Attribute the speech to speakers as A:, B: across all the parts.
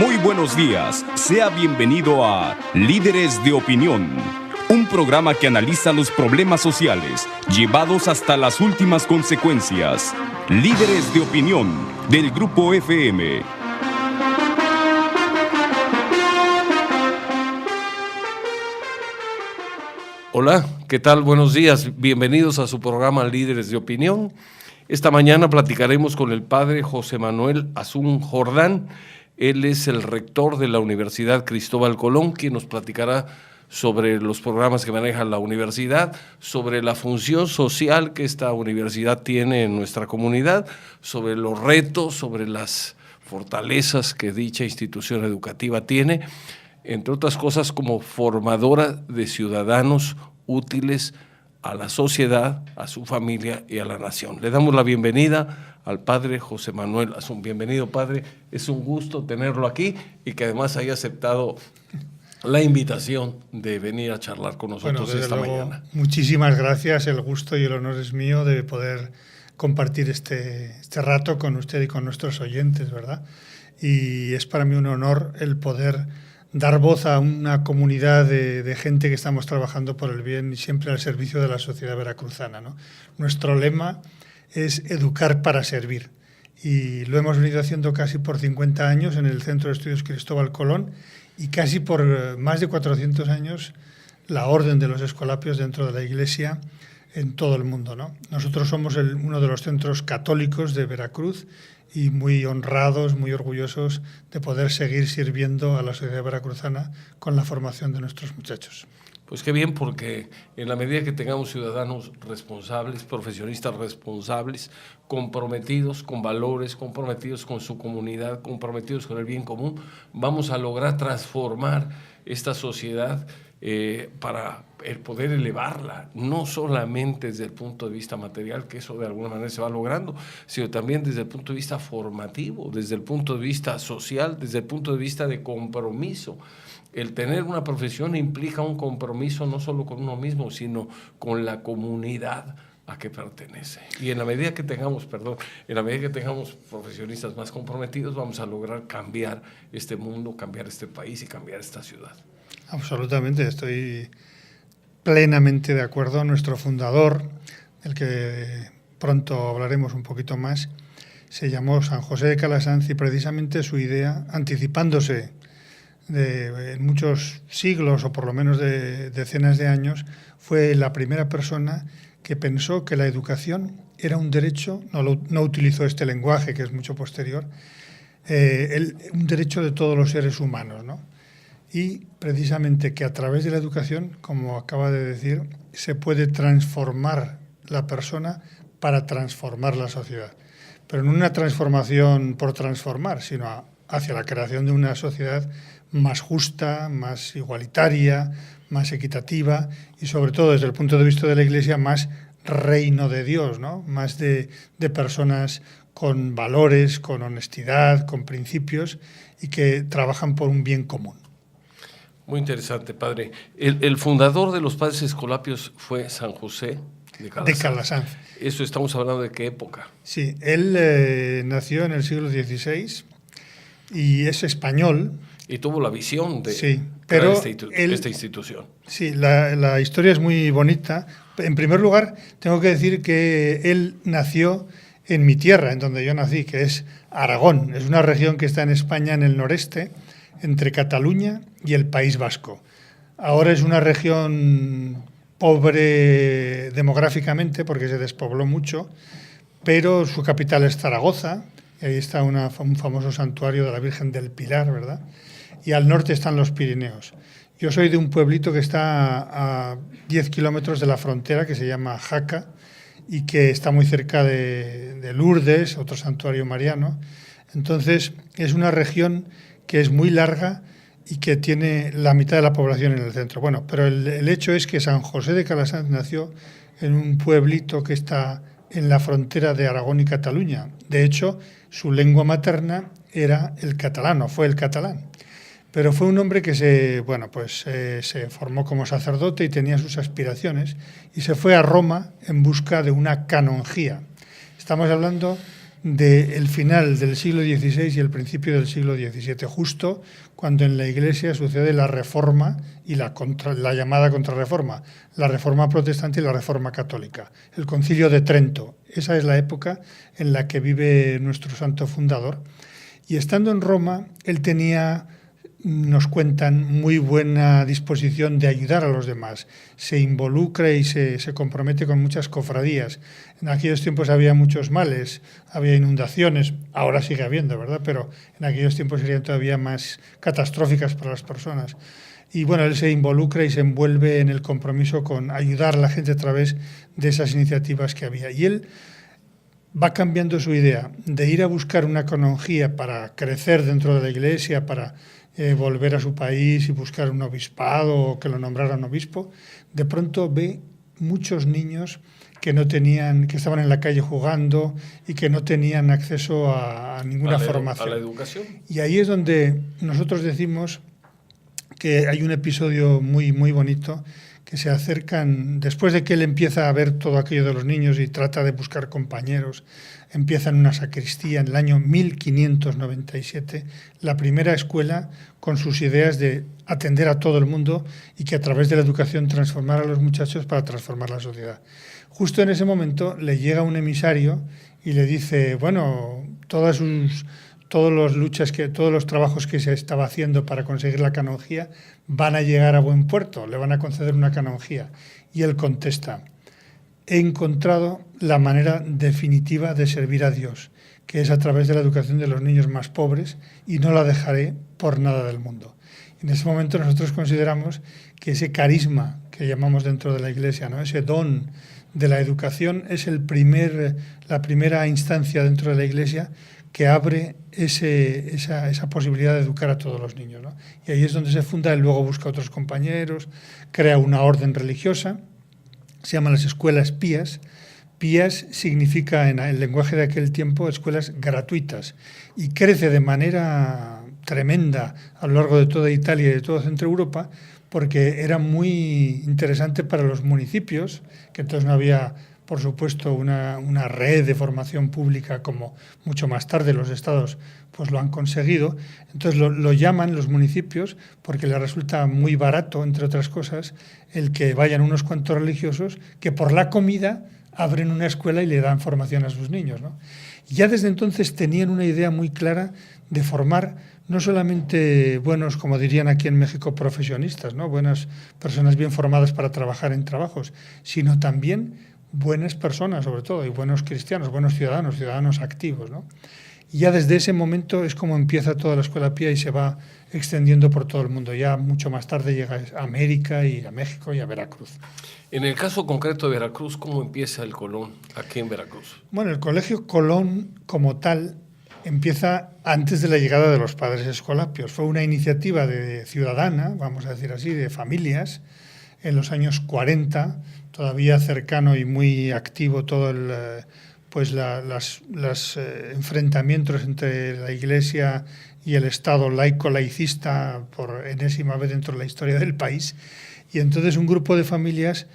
A: Muy buenos días, sea bienvenido a Líderes de Opinión, un programa que analiza los problemas sociales llevados hasta las últimas consecuencias. Líderes de Opinión, del Grupo FM.
B: Hola, ¿qué tal? Buenos días, bienvenidos a su programa Líderes de Opinión. Esta mañana platicaremos con el padre José Manuel Azún Jordán. Él es el rector de la Universidad Cristóbal Colón, quien nos platicará sobre los programas que maneja la universidad, sobre la función social que esta universidad tiene en nuestra comunidad, sobre los retos, sobre las fortalezas que dicha institución educativa tiene, entre otras cosas como formadora de ciudadanos útiles a la sociedad, a su familia y a la nación. Le damos la bienvenida al padre José Manuel Azún. Bienvenido, padre. Es un gusto tenerlo aquí y que además haya aceptado la invitación de venir a charlar con nosotros esta mañana.
C: Muchísimas gracias. El gusto y el honor es mío de poder compartir este rato con usted y con nuestros oyentes, ¿verdad? Y es para mí un honor el poder dar voz a una comunidad de gente que estamos trabajando por el bien y siempre al servicio de la sociedad veracruzana, ¿no? Nuestro lema es educar para servir y lo hemos venido haciendo casi por 50 años en el Centro de Estudios Cristóbal Colón y casi por más de 400 años la Orden de los Escolapios dentro de la Iglesia en todo el mundo, ¿no? Nosotros somos uno de los centros católicos de Veracruz y muy honrados, muy orgullosos de poder seguir sirviendo a la sociedad veracruzana con la formación de nuestros muchachos.
B: Pues qué bien, porque en la medida que tengamos ciudadanos responsables, profesionistas responsables, comprometidos con valores, comprometidos con su comunidad, comprometidos con el bien común, vamos a lograr transformar esta sociedad para poder elevarla, no solamente desde el punto de vista material, que eso de alguna manera se va logrando, sino también desde el punto de vista formativo, desde el punto de vista social, desde el punto de vista de compromiso. El tener una profesión implica un compromiso no solo con uno mismo, sino con la comunidad a que pertenece. Y en la medida que tengamos profesionistas más comprometidos, vamos a lograr cambiar este mundo, cambiar este país y cambiar esta ciudad.
C: Absolutamente, estoy plenamente de acuerdo. Nuestro fundador, del que pronto hablaremos un poquito más, se llamó San José de Calasanz y precisamente su idea, anticipándose en muchos siglos o por lo menos de decenas de años, fue la primera persona que pensó que la educación era un derecho, no utilizó este lenguaje que es mucho posterior, un derecho de todos los seres humanos, ¿no? Y precisamente que a través de la educación, como acaba de decir, se puede transformar la persona para transformar la sociedad. Pero no una transformación por transformar, sino hacia la creación de una sociedad más justa, más igualitaria, más equitativa y sobre todo desde el punto de vista de la Iglesia más reino de Dios, ¿no? Más de personas con valores, con honestidad, con principios y que trabajan por un bien común.
B: Muy interesante, padre. El fundador de los Padres Escolapios fue San José de Calasanz. Eso estamos hablando de qué época.
C: Sí, él nació en el siglo XVI y es español.
B: Y tuvo la visión de
C: pero
B: esta institución.
C: Sí, la historia es muy bonita. En primer lugar, tengo que decir que él nació en mi tierra, en donde yo nací, que es Aragón. Es una región que está en España, en el noreste, entre Cataluña y el País Vasco. Ahora es una región pobre demográficamente porque se despobló mucho, pero su capital es Zaragoza, y ahí está un famoso santuario de la Virgen del Pilar, ¿verdad? Y al norte están los Pirineos. Yo soy de un pueblito que está a 10 kilómetros de la frontera, que se llama Jaca, y que está muy cerca de Lourdes, otro santuario mariano. Entonces, es una región que es muy larga y que tiene la mitad de la población en el centro. Bueno, pero el hecho es que San José de Calasanz nació en un pueblito que está en la frontera de Aragón y Cataluña. De hecho, su lengua materna era el catalán, o fue el catalán. Pero fue un hombre que se formó como sacerdote y tenía sus aspiraciones y se fue a Roma en busca de una canonjía. Estamos hablando del final del siglo XVI y el principio del siglo XVII, justo cuando en la Iglesia sucede la Reforma y la llamada Contrarreforma, la Reforma protestante y la Reforma católica, el Concilio de Trento. Esa es la época en la que vive nuestro santo fundador. Y estando en Roma, él tenía, nos cuentan, muy buena disposición de ayudar a los demás. Se involucra y se compromete con muchas cofradías. En aquellos tiempos había muchos males, había inundaciones, ahora sigue habiendo, ¿verdad? Pero en aquellos tiempos serían todavía más catastróficas para las personas. Y bueno, él se involucra y se envuelve en el compromiso con ayudar a la gente a través de esas iniciativas que había. Y él va cambiando su idea de ir a buscar una canonjía para crecer dentro de la Iglesia, para volver a su país y buscar un obispado o que lo nombraran obispo. De pronto ve muchos niños que no tenían, que estaban en la calle jugando y que no tenían acceso a ninguna formación.
B: A la educación.
C: Y ahí es donde nosotros decimos que hay un episodio muy, muy bonito, que se acercan, después de que él empieza a ver todo aquello de los niños y trata de buscar compañeros, empieza en una sacristía en el año 1597, la primera escuela con sus ideas de atender a todo el mundo y que a través de la educación transformar a los muchachos para transformar la sociedad. Justo en ese momento le llega un emisario y le dice, bueno, todos los trabajos que se estaba haciendo para conseguir la canonjía van a llegar a buen puerto, le van a conceder una canonjía. Y él contesta, he encontrado la manera definitiva de servir a Dios, que es a través de la educación de los niños más pobres, y no la dejaré por nada del mundo. En ese momento nosotros consideramos que ese carisma que llamamos dentro de la Iglesia, ¿no?, ese don de la educación, es la primera instancia dentro de la Iglesia que abre esa posibilidad de educar a todos los niños, ¿no? Y ahí es donde se funda, él luego busca otros compañeros, crea una orden religiosa, se llaman las escuelas pías. Pías significa, en el lenguaje de aquel tiempo, escuelas gratuitas, y crece de manera tremenda a lo largo de toda Italia y de toda Centro Europa, porque era muy interesante para los municipios, que entonces no había, por supuesto, una red de formación pública como mucho más tarde los estados pues lo han conseguido. Entonces lo llaman los municipios porque les resulta muy barato, entre otras cosas, el que vayan unos cuantos religiosos que por la comida abren una escuela y le dan formación a sus niños, ¿no? Y ya desde entonces tenían una idea muy clara de formar no solamente buenos, como dirían aquí en México, profesionistas, ¿no?, buenas personas bien formadas para trabajar en trabajos, sino también buenas personas, sobre todo, y buenos cristianos, buenos ciudadanos activos, ¿no? Y ya desde ese momento es como empieza toda la escuela pía y se va extendiendo por todo el mundo. Ya mucho más tarde llega a América y a México y a Veracruz.
B: En el caso concreto de Veracruz, ¿cómo empieza el Colón aquí en Veracruz?
C: Bueno, el Colegio Colón como tal empieza antes de la llegada de los padres escolapios. Fue una iniciativa ciudadana, vamos a decir así, de familias, en los años 40, todavía cercano y muy activo todo los enfrentamientos entre la Iglesia y el Estado laico-laicista por enésima vez dentro de la historia del país. Y entonces un grupo de familias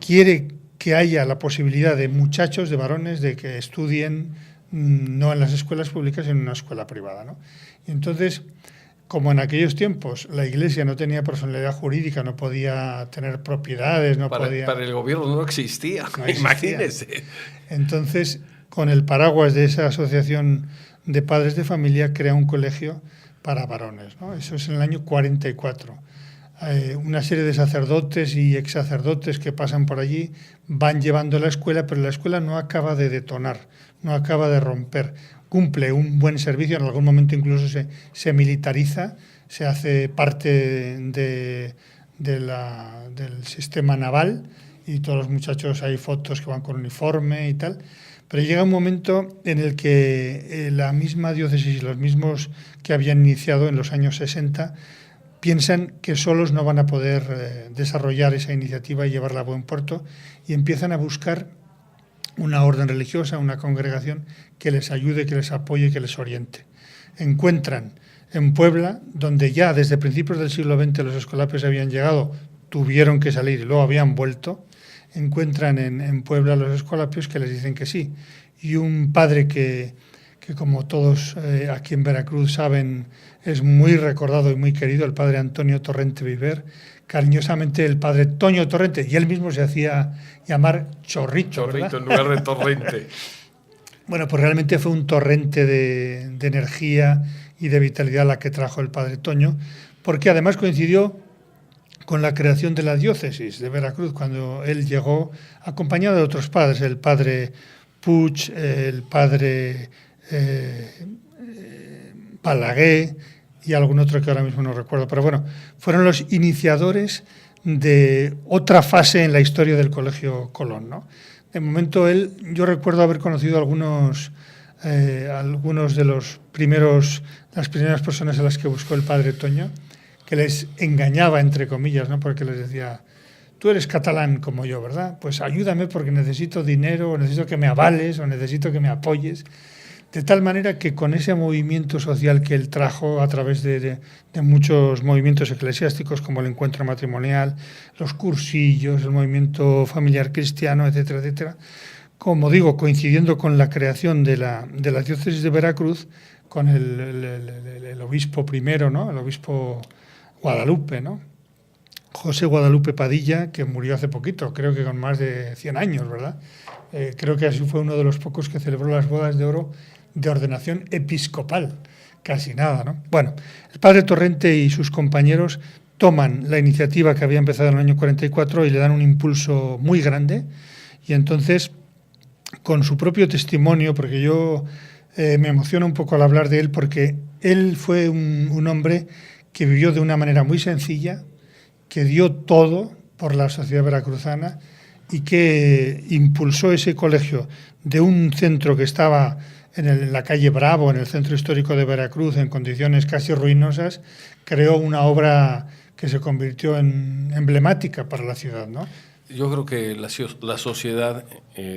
C: quiere que haya la posibilidad de muchachos, de varones, de que estudien no en las escuelas públicas, sino en una escuela privada, ¿no? Y entonces, como en aquellos tiempos la Iglesia no tenía personalidad jurídica, no podía tener propiedades,
B: para el gobierno no existía, imagínese.
C: Entonces, con el paraguas de esa asociación de padres de familia, crea un colegio para varones, ¿no? Eso es en el año 44. Una serie de sacerdotes y exsacerdotes que pasan por allí van llevando la escuela, pero la escuela no acaba de detonar, no acaba de romper. Cumple un buen servicio, en algún momento incluso se militariza, se hace parte del sistema naval y todos los muchachos, hay fotos que van con uniforme y tal, pero llega un momento en el que la misma diócesis y los mismos que habían iniciado en los años 60 piensan que solos no van a poder desarrollar esa iniciativa y llevarla a buen puerto y empiezan a buscar una orden religiosa, una congregación que les ayude, que les apoye, que les oriente. Encuentran en Puebla, donde ya desde principios del siglo XX los escolapios habían llegado, tuvieron que salir y luego habían vuelto, encuentran en Puebla los escolapios que les dicen que sí. y un padre que como todos aquí en Veracruz saben, es muy recordado y muy querido, el padre Antonio Torrente Viver, cariñosamente el padre Toño Torrente, y él mismo se hacía llamar Chorrito, ¿verdad?
B: En lugar de Torrente.
C: Bueno, pues realmente fue un torrente de energía y de vitalidad la que trajo el padre Toño, porque además coincidió con la creación de la diócesis de Veracruz, cuando él llegó acompañado de otros padres, el padre Puig, el padre Palagué y algún otro que ahora mismo no recuerdo, pero bueno, fueron los iniciadores de otra fase en la historia del Colegio Colón, ¿no? De momento yo recuerdo haber conocido algunos de las primeras personas a las que buscó el padre Toño, que les engañaba, entre comillas, ¿no? Porque les decía: tú eres catalán como yo, ¿verdad? Pues ayúdame porque necesito dinero, o necesito que me avales, o necesito que me apoyes. De tal manera que con ese movimiento social que él trajo a través de muchos movimientos eclesiásticos, como el encuentro matrimonial, los cursillos, el movimiento familiar cristiano, etcétera, etcétera, como digo, coincidiendo con la creación de la diócesis de Veracruz, con el obispo primero, ¿no? El obispo Guadalupe, ¿no? José Guadalupe Padilla, que murió hace poquito, creo que con más de 100 años, ¿verdad? Creo que así fue uno de los pocos que celebró las bodas de oro de ordenación episcopal, casi nada, ¿no? Bueno, el padre Torrente y sus compañeros toman la iniciativa que había empezado en el año 44 y le dan un impulso muy grande, y entonces, con su propio testimonio, porque yo me emociona un poco al hablar de él, porque él fue un hombre que vivió de una manera muy sencilla, que dio todo por la sociedad veracruzana y que impulsó ese colegio de un centro que estaba en la calle Bravo, en el centro histórico de Veracruz, en condiciones casi ruinosas, creó una obra que se convirtió en emblemática para la ciudad, ¿no?
B: Yo creo que la sociedad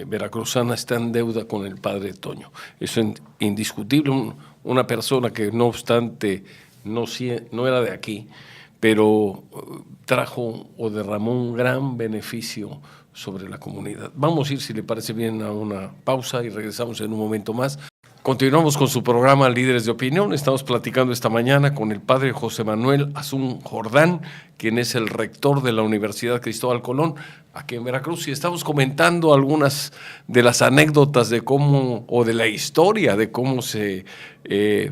B: veracruzana está en deuda con el padre Toño. Eso es indiscutible. Una persona que, no obstante, no era de aquí, pero trajo o derramó un gran beneficio sobre la comunidad. Vamos a ir, si le parece bien, a una pausa y regresamos en un momento más. Continuamos con su programa Líderes de Opinión. Estamos platicando esta mañana con el padre José Manuel Azún Jordán, quien es el rector de la Universidad Cristóbal Colón, aquí en Veracruz, y estamos comentando algunas de las anécdotas de cómo, o de la historia de cómo se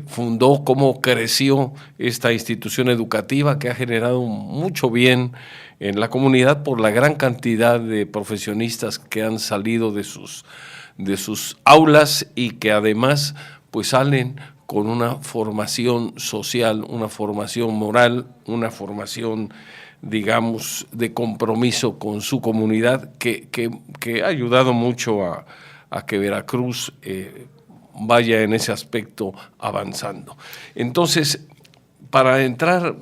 B: fundó, cómo creció esta institución educativa que ha generado mucho bien en la comunidad por la gran cantidad de profesionistas que han salido de sus aulas y que además pues salen con una formación social, una formación moral, una formación, digamos, de compromiso con su comunidad que ha ayudado mucho a que Veracruz vaya en ese aspecto avanzando. Entonces, para entrar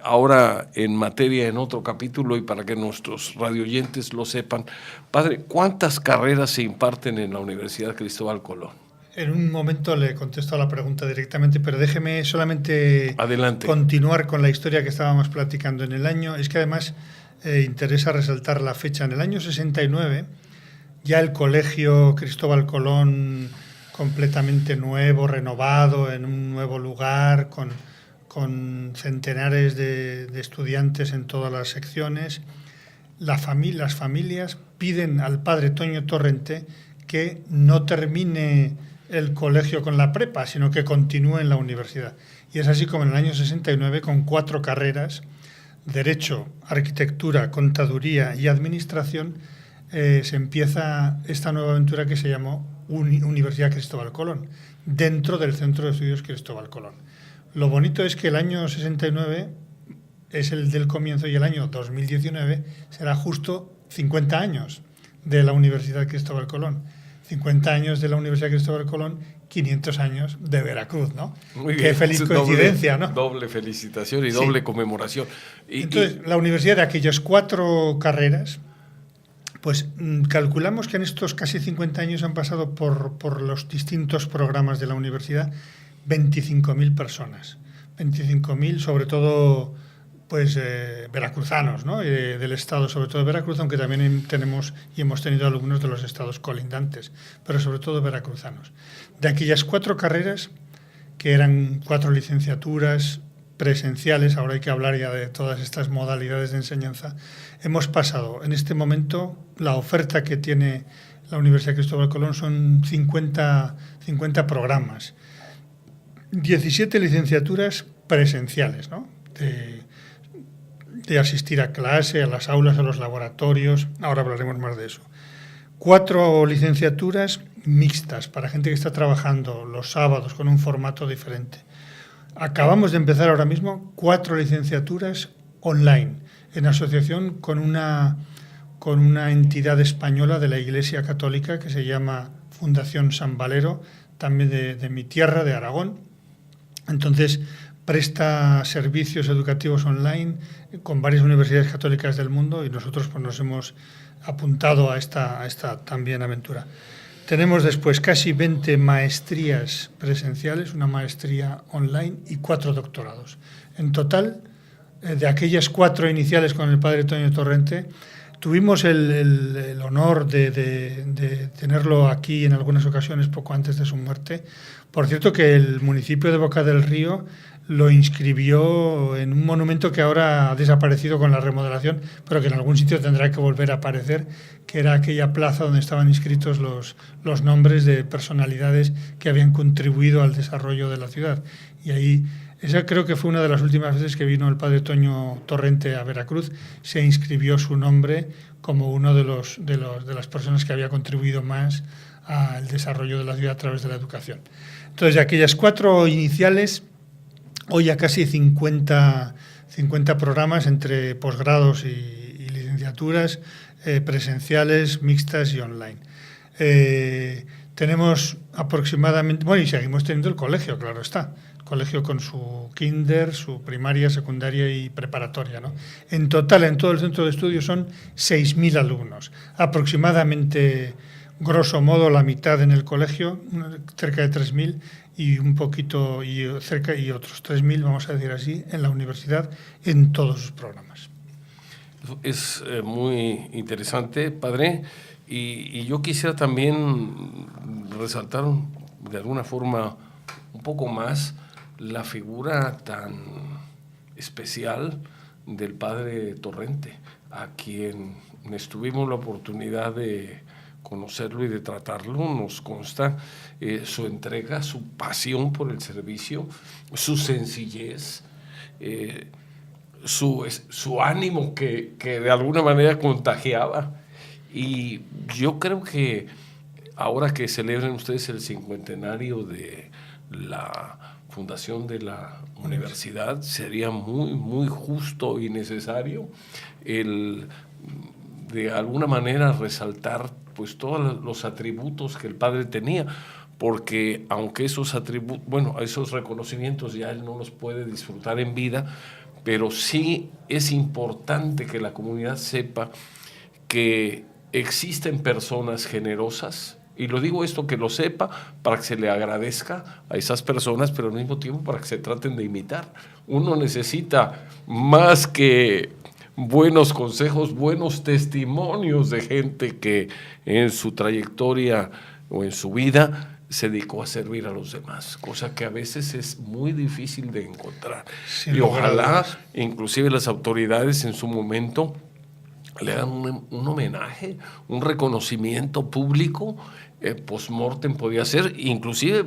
B: ahora en materia en otro capítulo y para que nuestros radioyentes lo sepan, padre, ¿cuántas carreras se imparten en la Universidad Cristóbal Colón?
C: En un momento le contesto a la pregunta directamente, pero déjeme solamente
B: Adelante.
C: Continuar con la historia que estábamos platicando en el año. Es que además interesa resaltar la fecha. En el año 69, ya el Colegio Cristóbal Colón completamente nuevo, renovado, en un nuevo lugar, con centenares de estudiantes en todas las secciones. Las familias piden al padre Toño Torrente que no termine el colegio con la prepa, sino que continúe en la universidad. Y es así como en el año 69, con 4 carreras, Derecho, Arquitectura, Contaduría y Administración, se empieza esta nueva aventura que se llamó Universidad Cristóbal Colón, dentro del Centro de Estudios Cristóbal Colón. Lo bonito es que el año 69 es el del comienzo y el año 2019 será justo 50 años de la Universidad Cristóbal Colón. 50 años de la Universidad Cristóbal Colón, 500 años de Veracruz, ¿no?
B: Muy bien.
C: Qué feliz coincidencia, ¿no?
B: Doble felicitación y doble conmemoración.
C: Entonces, la universidad de aquellas 4 carreras, pues calculamos que en estos casi 50 años han pasado por los distintos programas de la universidad 25.000 personas. 25.000, sobre todo pues veracruzanos, ¿no? Del estado, sobre todo de Veracruz, aunque también tenemos y hemos tenido alumnos de los estados colindantes, pero sobre todo veracruzanos. De aquellas 4 carreras, que eran 4 licenciaturas presenciales, ahora hay que hablar ya de todas estas modalidades de enseñanza, hemos pasado en este momento, la oferta que tiene la Universidad Cristóbal Colón son 50 programas, 17 licenciaturas presenciales, ¿no? De asistir a clase, a las aulas, a los laboratorios, ahora hablaremos más de eso. 4 licenciaturas mixtas para gente que está trabajando los sábados con un formato diferente. Acabamos de empezar ahora mismo 4 licenciaturas online en asociación con una entidad española de la Iglesia Católica que se llama Fundación San Valero, también de mi tierra, de Aragón. Entonces, presta servicios educativos online con varias universidades católicas del mundo y nosotros pues, nos hemos apuntado a esta también aventura. Tenemos después casi 20 maestrías presenciales, una maestría online y 4 doctorados. En total, de aquellas 4 iniciales con el padre Toño Torrente, tuvimos el honor de tenerlo aquí en algunas ocasiones poco antes de su muerte. Por cierto que el municipio de Boca del Río lo inscribió en un monumento que ahora ha desaparecido con la remodelación, pero que en algún sitio tendrá que volver a aparecer, que era aquella plaza donde estaban inscritos los nombres de personalidades que habían contribuido al desarrollo de la ciudad. Y ahí, esa creo que fue una de las últimas veces que vino el padre Toño Torrente a Veracruz, se inscribió su nombre como uno de las personas que había contribuido más al desarrollo de la ciudad a través de la educación. Entonces, de aquellas 4 iniciales, hoy ya casi 50 programas entre posgrados y licenciaturas, presenciales, mixtas y online. Tenemos aproximadamente, bueno, y seguimos teniendo el colegio, claro está, el colegio con su kinder, su primaria, secundaria y preparatoria, ¿no? En total, en todo el centro de estudios son 6.000 alumnos, aproximadamente, grosso modo, la mitad en el colegio, cerca de 3.000, y un poquito y cerca y otros 3.000, vamos a decir así, en la universidad, en todos sus programas.
B: Es muy interesante, padre, y yo quisiera también resaltar de alguna forma un poco más la figura tan especial del padre Torrente, a quien tuvimos la oportunidad de conocerlo y de tratarlo. Nos consta su entrega, su pasión por el servicio, su sencillez, su ánimo que de alguna manera contagiaba. Y yo creo que ahora que celebren ustedes el 50º de la fundación de la universidad, sería muy, muy justo y necesario el de alguna manera resaltar pues todos los atributos que el padre tenía, porque aunque esos atributos, bueno, esos reconocimientos ya él no los puede disfrutar en vida, pero sí es importante que la comunidad sepa que existen personas generosas, y lo digo esto, que lo sepa para que se le agradezca a esas personas, pero al mismo tiempo para que se traten de imitar. Uno necesita más que buenos consejos, buenos testimonios de gente que en su trayectoria o en su vida se dedicó a servir a los demás, cosa que a veces es muy difícil de encontrar. Y ojalá, inclusive las autoridades en su momento, le hagan un homenaje, un reconocimiento público, post-mortem podía ser, inclusive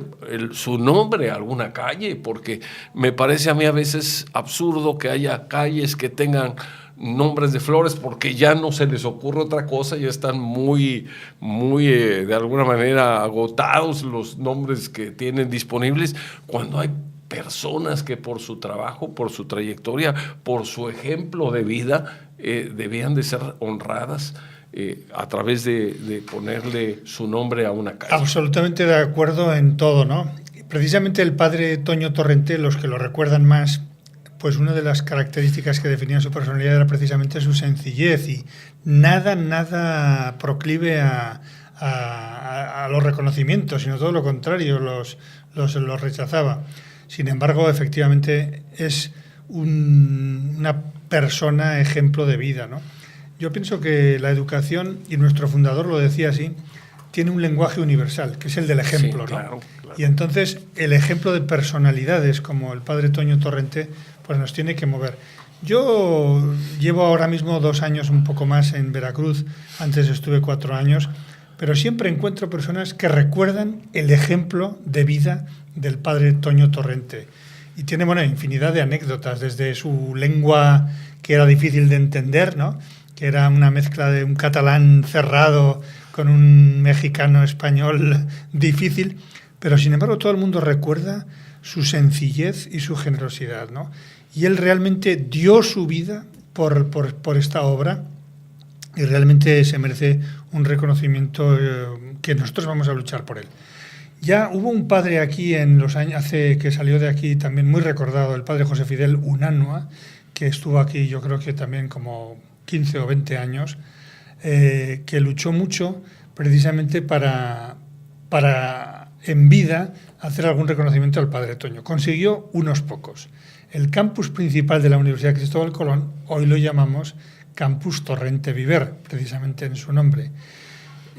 B: su nombre a alguna calle, porque me parece a mí a veces absurdo que haya calles que tengan nombres de flores porque ya no se les ocurre otra cosa, ya están muy de alguna manera agotados los nombres que tienen disponibles, cuando hay personas que por su trabajo, por su trayectoria, por su ejemplo de vida, debían de ser honradas a través de ponerle su nombre a una calle.
C: Absolutamente de acuerdo en todo, ¿no? Precisamente el padre Toño Torrente, los que lo recuerdan más, pues una de las características que definían su personalidad era precisamente su sencillez y nada proclive a los reconocimientos, sino todo lo contrario, los rechazaba. Sin embargo, efectivamente es una persona ejemplo de vida, ¿no? Yo pienso que la educación, y nuestro fundador lo decía así, tiene un lenguaje universal, que es el del ejemplo,
B: sí, claro,
C: ¿no?
B: claro.
C: Y entonces el ejemplo de personalidades como el padre Toño Torrente pues nos tiene que mover. Yo llevo ahora mismo 2 años, un poco más, en Veracruz. Antes estuve 4 años, pero siempre encuentro personas que recuerdan el ejemplo de vida del padre Toño Torrente. Y tiene, bueno, infinidad de anécdotas, desde su lengua, que era difícil de entender, ¿no? Que era una mezcla de un catalán cerrado con un mexicano español difícil, pero sin embargo todo el mundo recuerda su sencillez y su generosidad, ¿no? Y él realmente dio su vida por esta obra, y realmente se merece un reconocimiento que nosotros vamos a luchar por él. Ya hubo un padre aquí en los años, hace que salió de aquí también muy recordado, el padre José Fidel Unanua, que estuvo aquí yo creo que también como 15 o 20 años, que luchó mucho precisamente para en vida hacer algún reconocimiento al padre Toño. Consiguió unos pocos. El campus principal de la Universidad Cristóbal Colón, hoy lo llamamos Campus Torrente Viver, precisamente en su nombre.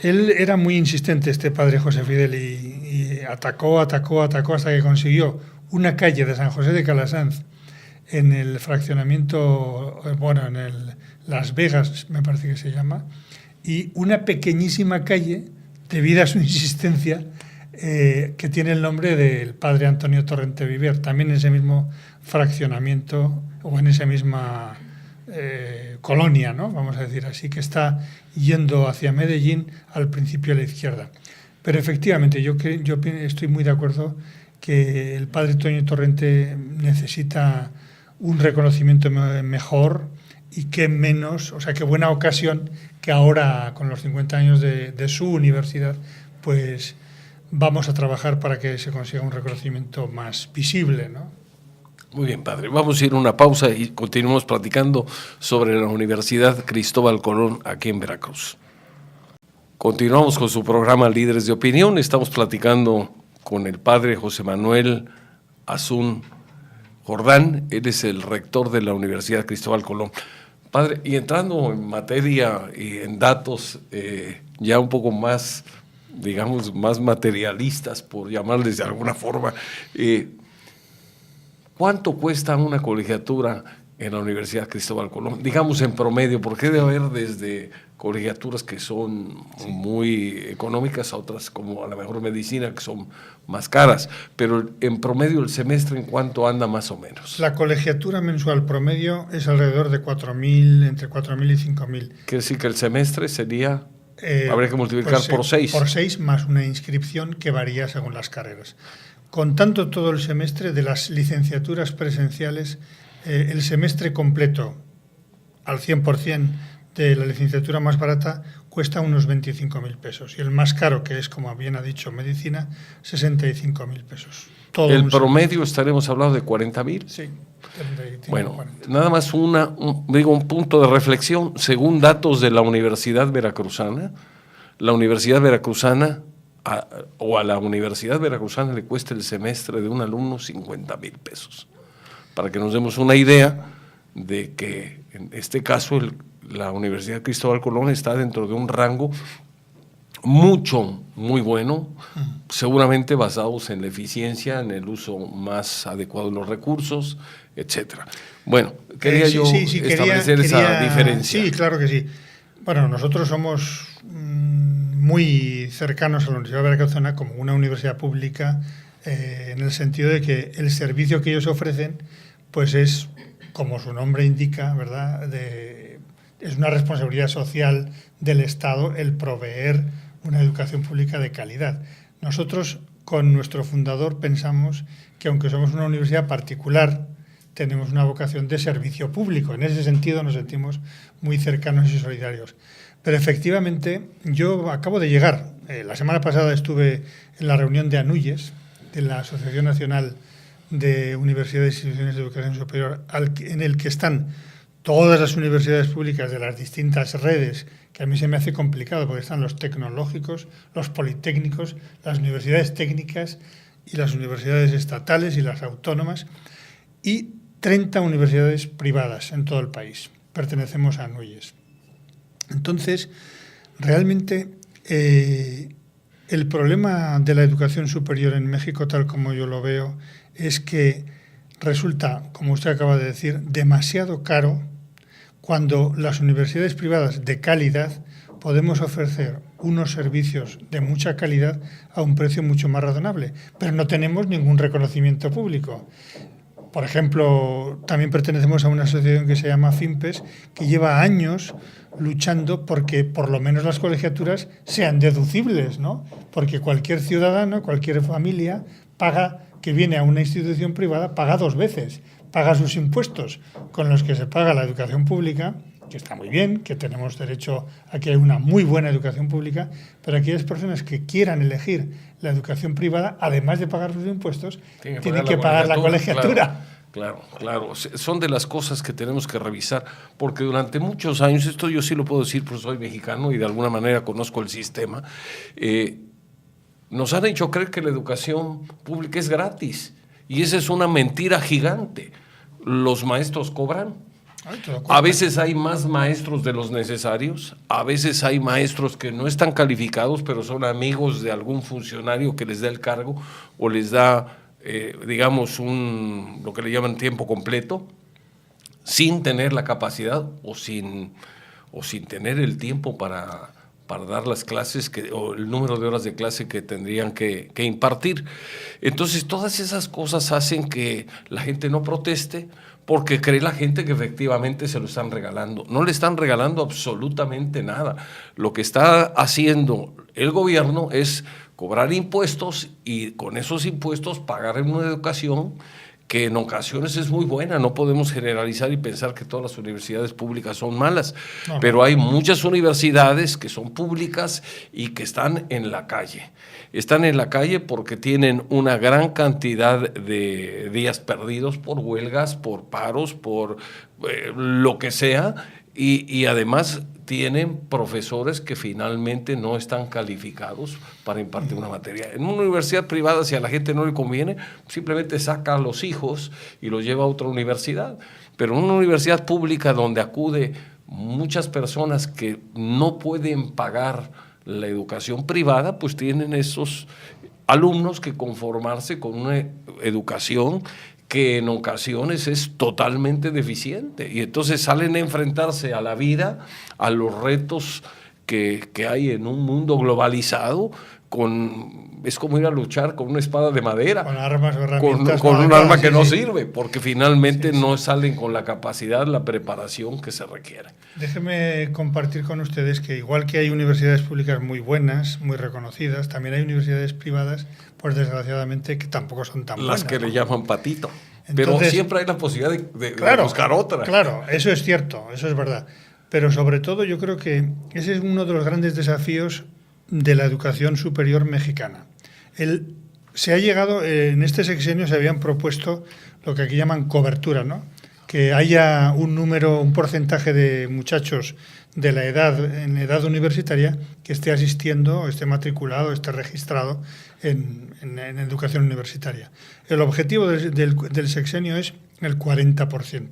C: Él era muy insistente, este padre José Fidel, y atacó hasta que consiguió una calle de San José de Calasanz en el fraccionamiento, bueno, en el Las Vegas, me parece que se llama, y una pequeñísima calle, debido a su insistencia, que tiene el nombre del padre Antonio Torrente Viver, también en ese mismo fraccionamiento o en esa misma colonia, ¿no? Vamos a decir así, que está yendo hacia Medellín al principio a la izquierda. Pero efectivamente, yo estoy muy de acuerdo que el padre Toño Torrente necesita un reconocimiento mejor, y qué menos, o sea, qué buena ocasión que ahora, con los 50 años de su universidad, pues vamos a trabajar para que se consiga un reconocimiento más visible, ¿no?
B: Muy bien, padre. Vamos a ir a una pausa y continuamos platicando sobre la Universidad Cristóbal Colón aquí en Veracruz. Continuamos con su programa Líderes de Opinión. Estamos platicando con el padre José Manuel Azún Jordán. Él es el rector de la Universidad Cristóbal Colón. Padre, y entrando en materia y en datos ya un poco más, digamos, más materialistas, por llamarles de alguna forma, ¿cuánto cuesta una colegiatura en la Universidad Cristóbal Colón? Digamos en promedio, porque debe haber desde colegiaturas que son muy económicas a otras como a la mejor medicina que son más caras, pero en promedio el semestre, ¿en cuánto anda más o menos?
C: La colegiatura mensual promedio es alrededor de 4.000, entre 4.000 y 5.000.
B: Quiere decir que el semestre sería, habría que multiplicar
C: pues,
B: por 6.
C: Por 6 más una inscripción que varía según las carreras. Contando todo el semestre de las licenciaturas presenciales, el semestre completo al 100% de la licenciatura más barata cuesta unos 25.000 pesos. Y el más caro, que es, como bien ha dicho, medicina, 65.000 pesos. Todo
B: el promedio estaremos hablando de 40.000.
C: Sí.
B: Bueno,
C: 40.
B: nada más un punto de reflexión. Según datos de la Universidad Veracruzana, la Universidad Veracruzana a la Universidad Veracruzana le cuesta el semestre de un alumno 50.000 pesos. Para que nos demos una idea de que en este caso la Universidad Cristóbal Colón está dentro de un rango muy bueno, seguramente basados en la eficiencia, en el uso más adecuado de los recursos, etcétera. Bueno, quería establecer esa diferencia.
C: Sí, claro que sí. Bueno, nosotros somos muy cercanos a la Universidad Veracruzana como una universidad pública, en el sentido de que el servicio que ellos ofrecen pues es, como su nombre indica, ¿verdad? Es una responsabilidad social del Estado el proveer una educación pública de calidad. Nosotros, con nuestro fundador, pensamos que aunque somos una universidad particular, tenemos una vocación de servicio público. En ese sentido nos sentimos muy cercanos y solidarios. Pero efectivamente, yo acabo de llegar. La semana pasada estuve en la reunión de ANUYES, de la Asociación Nacional de Universidades e Instituciones de Educación Superior, en el que están todas las universidades públicas de las distintas redes, que a mí se me hace complicado porque están los tecnológicos, los politécnicos, las universidades técnicas y las universidades estatales y las autónomas. Y 30 universidades privadas en todo el país. Pertenecemos a NUYES. Entonces, realmente el problema de la educación superior en México, tal como yo lo veo, es que resulta, como usted acaba de decir, demasiado caro cuando las universidades privadas de calidad podemos ofrecer unos servicios de mucha calidad a un precio mucho más razonable, pero no tenemos ningún reconocimiento público. Por ejemplo, también pertenecemos a una asociación que se llama FIMPES, que lleva años luchando porque por lo menos las colegiaturas sean deducibles, ¿no? Porque cualquier ciudadano, cualquier familia que viene a una institución privada, paga 2 veces. Paga sus impuestos con los que se paga la educación pública, que está muy bien, que tenemos derecho a que haya una muy buena educación pública, pero aquellas personas que quieran elegir la educación privada, además de pagar sus impuestos, tienen que pagar la colegiatura.
B: Claro. Son de las cosas que tenemos que revisar, porque durante muchos años, esto yo sí lo puedo decir porque soy mexicano y de alguna manera conozco el sistema, nos han hecho creer que la educación pública es gratis, y esa es una mentira gigante. Los maestros cobran. A veces hay más maestros de los necesarios, a veces hay maestros que no están calificados, pero son amigos de algún funcionario que les da el cargo o les da, digamos, lo que le llaman tiempo completo, sin tener la capacidad o sin tener el tiempo para dar las clases o el número de horas de clase que tendrían que impartir. Entonces, todas esas cosas hacen que la gente no proteste, porque cree la gente que efectivamente se lo están regalando. No le están regalando absolutamente nada. Lo que está haciendo el gobierno es cobrar impuestos y con esos impuestos pagar una educación que en ocasiones es muy buena. No podemos generalizar y pensar que todas las universidades públicas son malas, pero hay muchas universidades que son públicas y que están en la calle. Están en la calle porque tienen una gran cantidad de días perdidos por huelgas, por paros, por lo que sea, y además tienen profesores que finalmente no están calificados para impartir una materia. En una universidad privada, si a la gente no le conviene, simplemente saca a los hijos y los lleva a otra universidad. Pero en una universidad pública donde acude muchas personas que no pueden pagar la educación privada, pues tienen esos alumnos que conformarse con una educación que en ocasiones es totalmente deficiente, y entonces salen a enfrentarse a la vida, a los retos que hay en un mundo globalizado, es como ir a luchar con una espada de madera,
C: con armas o herramientas,
B: con un arma que no sirve, porque finalmente no salen con la capacidad, la preparación que se requiere.
C: Déjeme compartir con ustedes que igual que hay universidades públicas muy buenas, muy reconocidas, también hay universidades privadas, pues desgraciadamente, que tampoco son tan buenas.
B: Las que le llaman patito. Entonces, pero siempre hay la posibilidad de buscar otra.
C: Claro, eso es cierto, eso es verdad. Pero sobre todo yo creo que ese es uno de los grandes desafíos de la educación superior mexicana. Se ha llegado, en este sexenio se habían propuesto lo que aquí llaman cobertura, ¿no? Que haya un porcentaje de muchachos de en edad universitaria que esté asistiendo, esté matriculado, esté registrado en educación universitaria. El objetivo del sexenio es el 40%,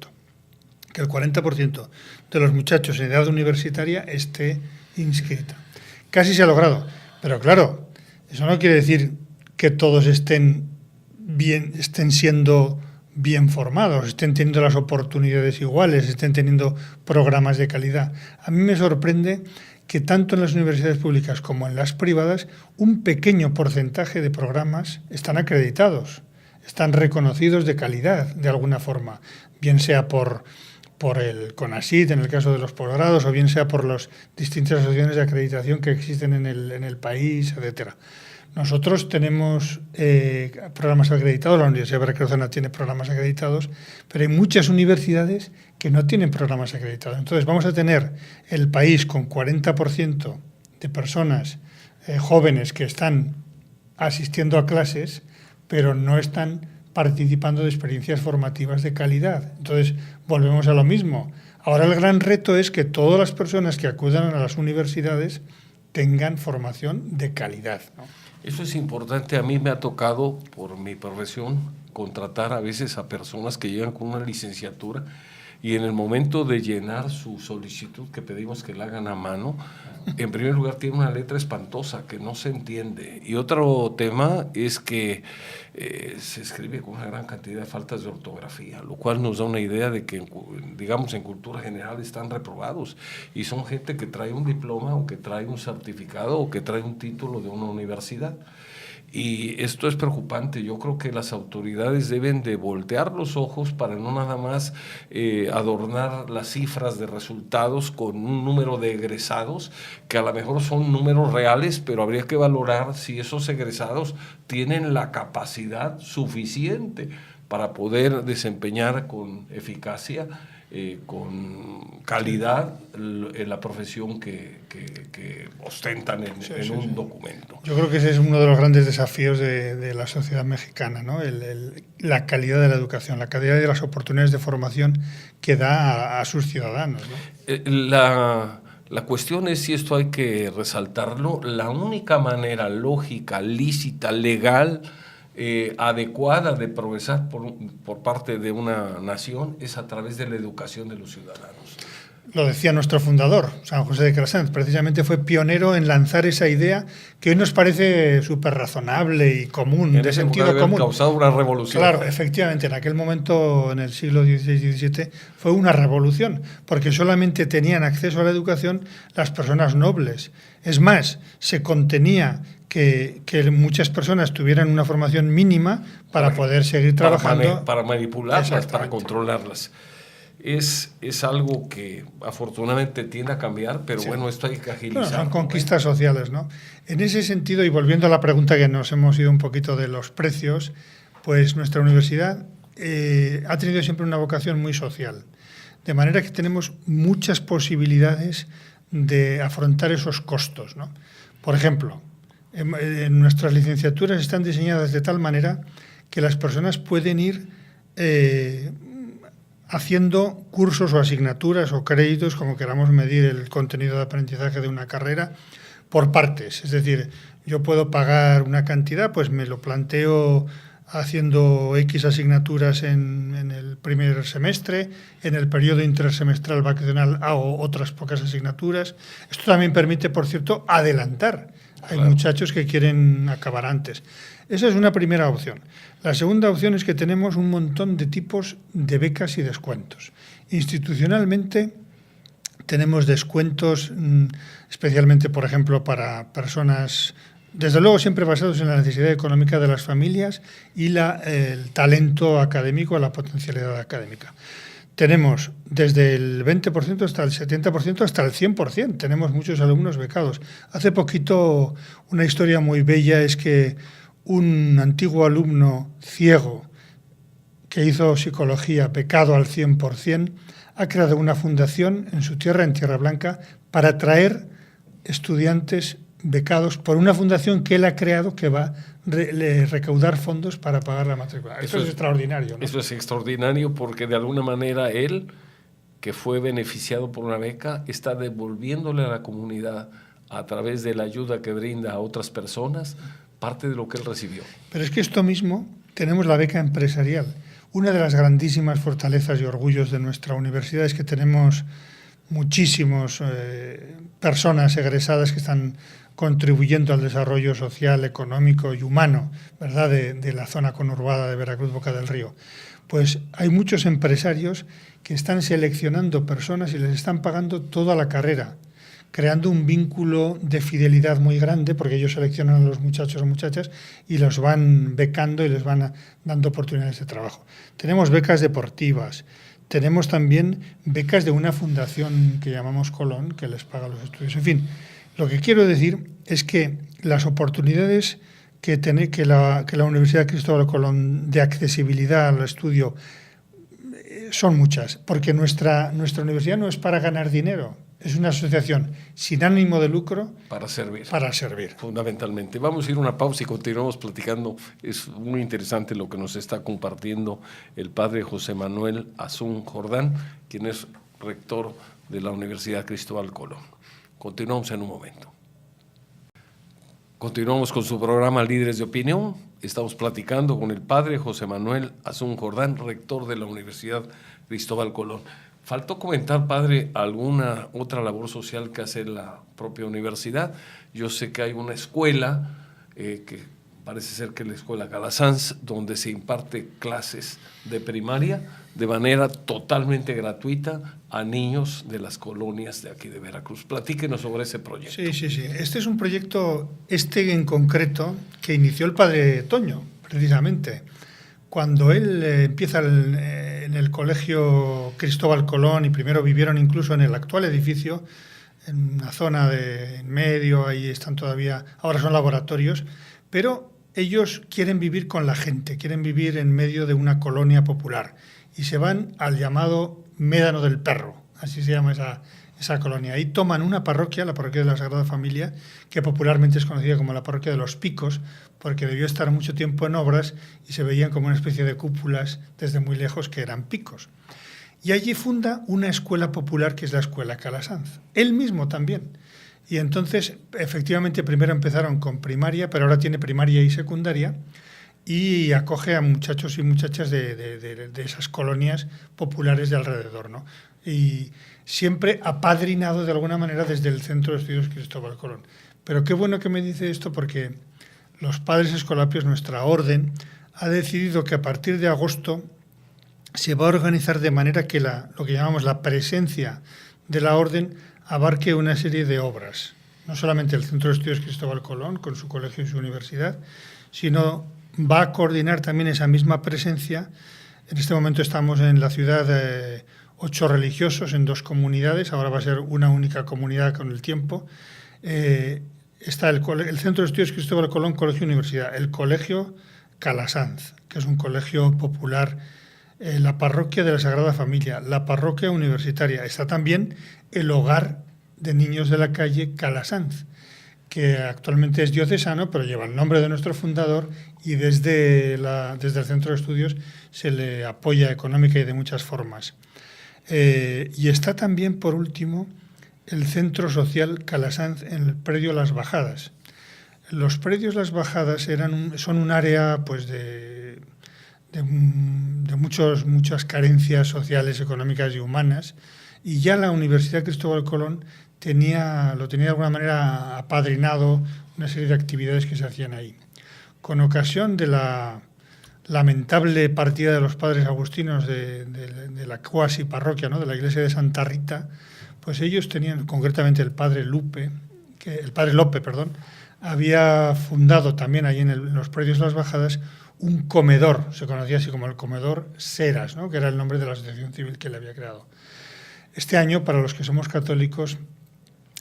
C: que el 40% de los muchachos en edad universitaria esté inscrita. Casi se ha logrado, pero claro, eso no quiere decir que todos estén siendo bien formados, estén teniendo las oportunidades iguales, estén teniendo programas de calidad. A mí me sorprende que tanto en las universidades públicas como en las privadas un pequeño porcentaje de programas están acreditados, están reconocidos de calidad de alguna forma, bien sea por el CONACYT en el caso de los posgrados, o bien sea por las distintas asociaciones de acreditación que existen en el país, etcétera. Nosotros tenemos programas acreditados, la Universidad Veracruzana tiene programas acreditados, pero hay muchas universidades que no tienen programas acreditados. Entonces vamos a tener el país con 40% de personas jóvenes que están asistiendo a clases, pero no están participando de experiencias formativas de calidad. Entonces volvemos a lo mismo. Ahora el gran reto es que todas las personas que acudan a las universidades tengan formación de calidad, ¿no?
B: Eso es importante. A mí me ha tocado, por mi profesión, contratar a veces a personas que llegan con una licenciatura y en el momento de llenar su solicitud, que pedimos que la hagan a mano, en primer lugar tiene una letra espantosa que no se entiende. Y otro tema es que se escribe con una gran cantidad de faltas de ortografía, lo cual nos da una idea de que, digamos, en cultura general están reprobados. Y son gente que trae un diploma o que trae un certificado o que trae un título de una universidad. Y esto es preocupante. Yo creo que las autoridades deben de voltear los ojos para no nada más adornar las cifras de resultados con un número de egresados, que a lo mejor son números reales, pero habría que valorar si esos egresados tienen la capacidad suficiente para poder desempeñar con eficacia, con calidad, en la profesión que ostentan en un documento.
C: Yo creo que ese es uno de los grandes desafíos de la sociedad mexicana, ¿no? La calidad de la educación, la calidad de las oportunidades de formación que da a sus ciudadanos, ¿no?
B: La cuestión es, si esto hay que resaltarlo, la única manera lógica, lícita, legal, adecuada de progresar por parte de una nación es a través de la educación de los ciudadanos.
C: Lo decía nuestro fundador, San José de Crasanz, precisamente fue pionero en lanzar esa idea que hoy nos parece súper razonable y común, de sentido común.
B: Causado una revolución.
C: Claro, efectivamente, en aquel momento, en el siglo XVI-XVII, fue una revolución, porque solamente tenían acceso a la educación las personas nobles. Es más, se contenía que muchas personas tuvieran una formación mínima para poder seguir trabajando.
B: Para manipularlas, para controlarlas. Es algo que afortunadamente tiende a cambiar, pero sí. Bueno, esto hay que agilizar.
C: Bueno, son conquistas sociales, ¿no? En ese sentido, y volviendo a la pregunta que nos hemos ido un poquito de los precios, pues nuestra universidad ha tenido siempre una vocación muy social, de manera que tenemos muchas posibilidades de afrontar esos costos, ¿no? Por ejemplo, en nuestras licenciaturas están diseñadas de tal manera que las personas pueden ir haciendo cursos o asignaturas o créditos, como queramos medir el contenido de aprendizaje de una carrera, por partes. Es decir, yo puedo pagar una cantidad, pues me lo planteo haciendo X asignaturas en el primer semestre, en el periodo intersemestral vacacional hago otras pocas asignaturas. Esto también permite, por cierto, adelantar. Hay muchachos que quieren acabar antes. Esa es una primera opción. La segunda opción es que tenemos un montón de tipos de becas y descuentos. Institucionalmente tenemos descuentos, especialmente, por ejemplo, para personas, desde luego siempre basados en la necesidad económica de las familias y el talento académico, la potencialidad académica. Tenemos desde el 20% hasta el 70%, hasta el 100%. Tenemos muchos alumnos becados. Hace poquito una historia muy bella es que un antiguo alumno ciego que hizo psicología becado al 100%, ha creado una fundación en su tierra, en Tierra Blanca, para traer estudiantes becados por una fundación que él ha creado que va a recaudar fondos para pagar la matrícula. Eso es extraordinario, ¿no?
B: Eso es extraordinario porque de alguna manera él, que fue beneficiado por una beca, está devolviéndole a la comunidad a través de la ayuda que brinda a otras personas parte de lo que él recibió.
C: Pero es que esto mismo, tenemos la beca empresarial. Una de las grandísimas fortalezas y orgullos de nuestra universidad es que tenemos muchísimas personas egresadas que están contribuyendo al desarrollo social, económico y humano, ¿verdad?, de la zona conurbada de Veracruz, Boca del Río. Pues hay muchos empresarios que están seleccionando personas y les están pagando toda la carrera, creando un vínculo de fidelidad muy grande, porque ellos seleccionan a los muchachos o muchachas y los van becando y les van dando oportunidades de trabajo. Tenemos becas deportivas, tenemos también becas de una fundación que llamamos Colón, que les paga los estudios. En fin, lo que quiero decir es que las oportunidades que la Universidad Cristóbal Colón de accesibilidad al estudio son muchas, porque nuestra universidad no es para ganar dinero, es una asociación sin ánimo de lucro
B: para servir.
C: Para servir.
B: Fundamentalmente. Vamos a ir a una pausa y continuamos platicando. Es muy interesante lo que nos está compartiendo el padre José Manuel Azún Jordán, quien es rector de la Universidad Cristóbal Colón. Continuamos en un momento. Continuamos con su programa Líderes de Opinión. Estamos platicando con el padre José Manuel Azún Jordán, rector de la Universidad Cristóbal Colón. Faltó comentar, padre, alguna otra labor social que hace la propia universidad. Yo sé que hay una escuela, que parece ser que es la Escuela Calasanz, donde se imparte clases de primaria de manera totalmente gratuita a niños de las colonias de aquí de Veracruz. Platíquenos sobre ese proyecto.
C: Sí. Este es un proyecto, en concreto, que inició el padre Toño, precisamente. Cuando él empieza en el colegio Cristóbal Colón, y primero vivieron incluso en el actual edificio, en una zona de en medio, ahí están todavía, ahora son laboratorios, pero ellos quieren vivir con la gente, quieren vivir en medio de una colonia popular y se van al llamado Médano del Perro, así se llama esa colonia. Ahí toman una parroquia, la parroquia de la Sagrada Familia, que popularmente es conocida como la parroquia de los Picos, porque debió estar mucho tiempo en obras y se veían como una especie de cúpulas desde muy lejos que eran picos. Y allí funda una escuela popular que es la Escuela Calasanz. Él mismo también. Y entonces, efectivamente, primero empezaron con primaria, pero ahora tiene primaria y secundaria, y acoge a muchachos y muchachas de esas colonias populares de alrededor, ¿no? Y siempre apadrinado de alguna manera desde el Centro de Estudios Cristóbal Colón. Pero qué bueno que me dice esto, porque los padres escolapios, nuestra orden, ha decidido que a partir de agosto se va a organizar de manera que lo que llamamos la presencia de la orden abarque una serie de obras. No solamente el Centro de Estudios Cristóbal Colón, con su colegio y su universidad, sino va a coordinar también esa misma presencia. En este momento estamos en la ciudad 8 religiosos en 2 comunidades, ahora va a ser una única comunidad con el tiempo. Está el Centro de Estudios Cristóbal Colón, Colegio y Universidad, el Colegio Calasanz, que es un colegio popular, la Parroquia de la Sagrada Familia, la Parroquia Universitaria. Está también el Hogar de Niños de la Calle Calasanz, que actualmente es diocesano, pero lleva el nombre de nuestro fundador, y desde el Centro de Estudios se le apoya económica y de muchas formas. Y está también, por último, el Centro Social Calasanz en el predio Las Bajadas. Los predios Las Bajadas son un área pues de muchas carencias sociales, económicas y humanas, y ya la Universidad Cristóbal Colón lo tenía de alguna manera apadrinado una serie de actividades que se hacían ahí. Con ocasión de la lamentable partida de los padres agustinos de la cuasi parroquia, ¿no?, de la iglesia de Santa Rita, pues ellos tenían, concretamente el padre Lope, había fundado también ahí en los predios Las Bajadas un comedor, se conocía así como el comedor Seras, ¿no?, que era el nombre de la asociación civil que él había creado. Este año, para los que somos católicos,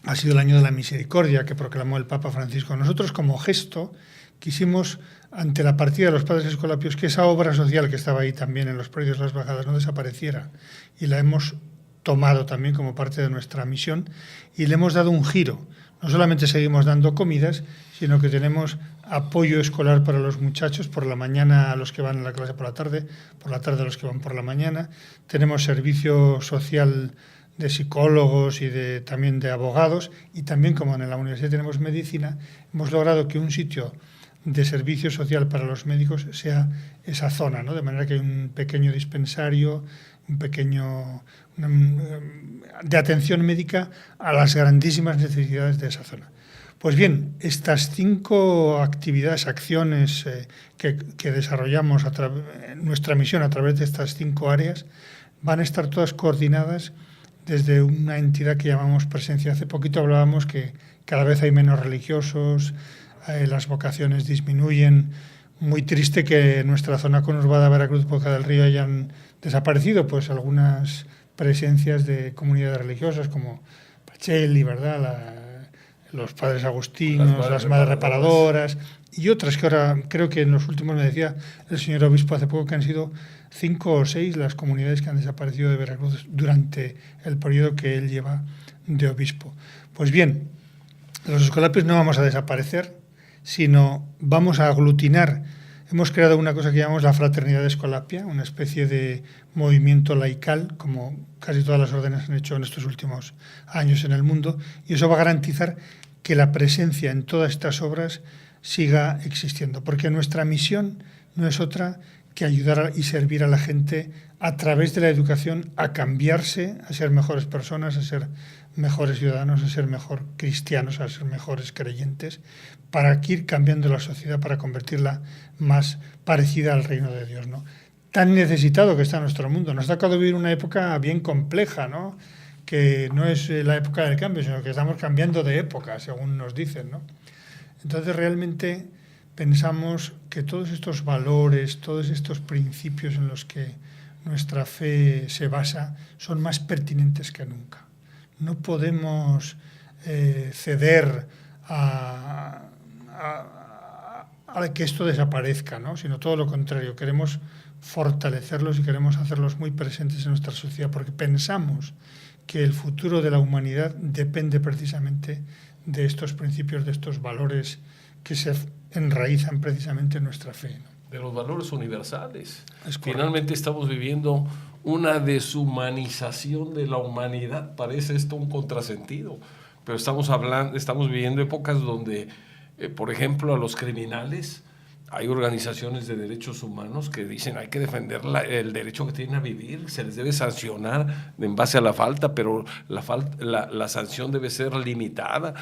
C: ha sido el año de la misericordia que proclamó el Papa Francisco. Nosotros, como gesto, quisimos, ante la partida de los padres escolapios, que esa obra social que estaba ahí también en los predios Las Bajadas no desapareciera, y la hemos tomado también como parte de nuestra misión y le hemos dado un giro. No solamente seguimos dando comidas, sino que tenemos apoyo escolar para los muchachos, por la mañana a los que van a la clase por la tarde a los que van por la mañana. Tenemos servicio social de psicólogos y también de abogados, y también, como en la universidad tenemos medicina, hemos logrado que un sitio de servicio social para los médicos sea esa zona, ¿no?, de manera que hay un pequeño dispensario, de atención médica a las grandísimas necesidades de esa zona. Pues bien, estas 5 acciones que desarrollamos, nuestra misión a través de estas 5 áreas, van a estar todas coordinadas desde una entidad que llamamos Presencia. Hace poquito hablábamos que cada vez hay menos religiosos, las vocaciones disminuyen. Muy triste que en nuestra zona conurbada Veracruz, Boca del Río, hayan desaparecido pues algunas presencias de comunidades religiosas como Pacheli, ¿verdad?, los padres agustinos, las madres reparadoras y otras que ahora creo que en los últimos, me decía el señor obispo hace poco, que han sido 5 o 6 las comunidades que han desaparecido de Veracruz durante el periodo que él lleva de obispo. Pues bien, los escolapios no vamos a desaparecer, sino vamos a aglutinar. Hemos creado una cosa que llamamos la Fraternidad Escolapia, una especie de movimiento laical, como casi todas las órdenes han hecho en estos últimos años en el mundo, y eso va a garantizar que la presencia en todas estas obras siga existiendo, porque nuestra misión no es otra que ayudar y servir a la gente a través de la educación a cambiarse, a ser mejores personas, a ser mejores ciudadanos, a ser mejor cristianos, a ser mejores creyentes, para ir cambiando la sociedad, para convertirla más parecida al reino de Dios, ¿no? Tan necesitado que está nuestro mundo. Nos ha tocado vivir una época bien compleja, ¿no? Que no es la época del cambio, sino que estamos cambiando de época, según nos dicen, ¿no? Entonces realmente pensamos que todos estos valores, todos estos principios en los que nuestra fe se basa son más pertinentes que nunca. No podemos ceder a que esto desaparezca, ¿no? Sino todo lo contrario, queremos fortalecerlos y queremos hacerlos muy presentes en nuestra sociedad, porque pensamos que el futuro de la humanidad depende precisamente de estos principios, de estos valores que se enraizan precisamente en nuestra fe, ¿no?
B: De los valores universales. Finalmente estamos viviendo una deshumanización de la humanidad. Parece esto un contrasentido, pero estamos viviendo épocas donde, por ejemplo, a los criminales, hay organizaciones de derechos humanos que dicen hay que defender el derecho que tienen a vivir, se les debe sancionar en base a la falta, pero la sanción debe ser limitada,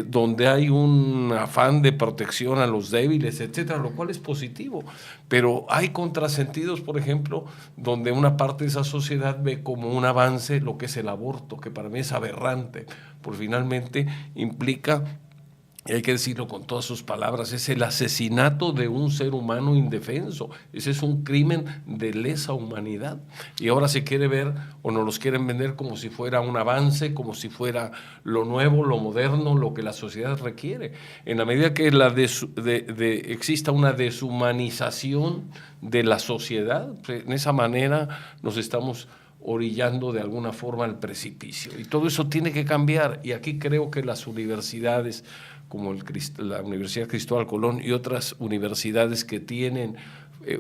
B: donde hay un afán de protección a los débiles, etcétera, lo cual es positivo. Pero hay contrasentidos, por ejemplo, donde una parte de esa sociedad ve como un avance lo que es el aborto, que para mí es aberrante, porque finalmente implica, y hay que decirlo con todas sus palabras, es el asesinato de un ser humano indefenso. Ese es un crimen de lesa humanidad. Y ahora se quiere ver, o nos los quieren vender como si fuera un avance, como si fuera lo nuevo, lo moderno, lo que la sociedad requiere. En la medida que exista una deshumanización de la sociedad, en esa manera nos estamos orillando de alguna forma al precipicio. Y todo eso tiene que cambiar. Y aquí creo que las universidades, como la Universidad Cristóbal Colón y otras universidades que tienen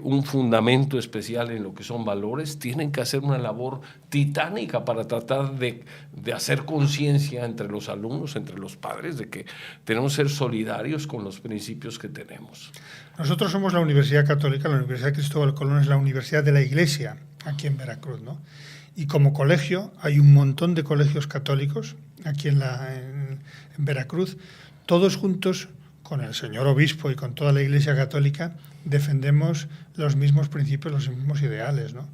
B: un fundamento especial en lo que son valores, tienen que hacer una labor titánica para tratar de hacer conciencia entre los alumnos, entre los padres, de que tenemos que ser solidarios con los principios que tenemos.
C: Nosotros somos la Universidad Católica, la Universidad Cristóbal Colón es la Universidad de la Iglesia aquí en Veracruz, ¿no? Y como colegio hay un montón de colegios católicos aquí en Veracruz. Todos juntos, con el señor obispo y con toda la Iglesia Católica, defendemos los mismos principios, los mismos ideales, ¿no?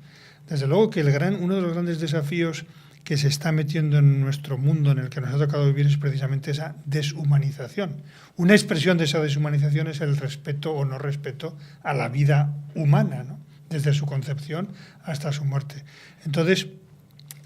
C: Desde luego que uno de los grandes desafíos que se está metiendo en nuestro mundo, en el que nos ha tocado vivir, es precisamente esa deshumanización. Una expresión de esa deshumanización es el respeto o no respeto a la vida humana, ¿no? Desde su concepción hasta su muerte. Entonces,